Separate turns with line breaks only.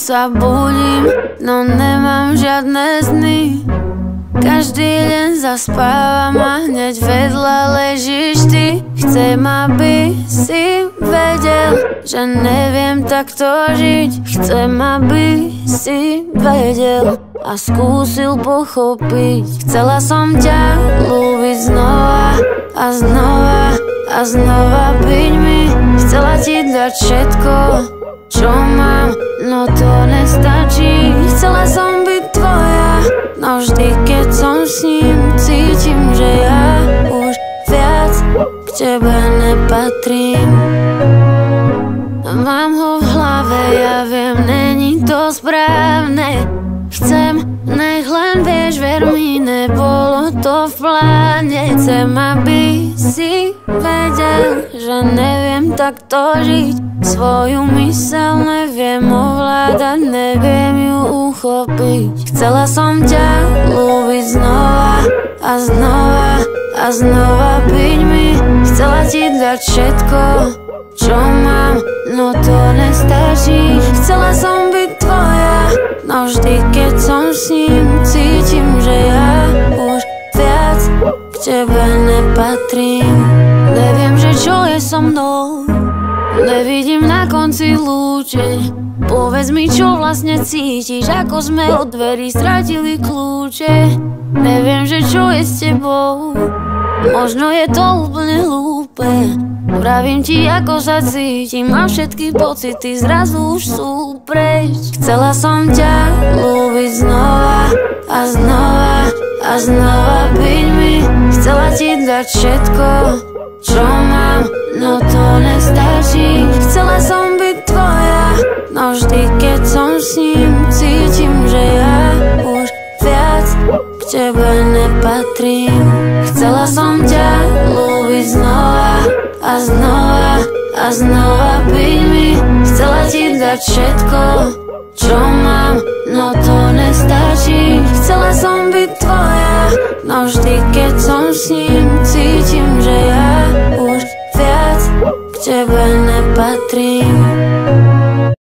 sa budím, no nemám žiadne sny. Každý deň zaspávam a hneď vedľa ležíš ty. Chcem, aby si vedel, že neviem takto žiť. Chcem, aby si vedel a skúsil pochopiť. Chcela som ťa ľúbiť znova a znova a znova byť mi. Chcela ti dať všetko, čo mám, no to nestačí. Chcela som byť tvoja, no vždy keď som s ním, cítim, že ja už viac k tebe nepatrím. Mám ho v hlave, ja viem, není to správne. Chcem, nech len vieš, ver mi, nebolo to v pláne. Chcem, aby si vedel, že neviem takto žiť. Svoju myseľ neviem ovládať, neviem ju uchopiť. Chcela som ťa ľúbiť znova a znova a znova byť mi. Chcela ti dať všetko, čo mám, no to nestačí. Chcela som byť tvoja, no vždy keď som s ním, cítim, že ja už viac k tebe nepatrím. Neviem, že čo je so mnou, nevidím na konci lúče. Povedz mi, čo vlastne cítiš, ako sme od dverí stratili kľúče. Neviem, že čo je s tebou, možno je to úplne hlúpe. Vravím ti, ako sa cítim a všetky pocity zrazu už sú preč. Chcela som ťa ľúbiť znova a znova a znova byť mi. Chcela ti dať všetko, čo mám, no to nestačí. Chcela som byť tvoja, no vždy keď som s ním, cítim, že ja už viac k tebe nepatrím. Chcela som ťa ľúbiť znova a znova a znova byť mi. Chcela ti dať všetko, čo mám, no to nestačí. Chcela som byť tvoja, no vždy keď som s ním, cítim, že ja už viac k tebe nepatrím.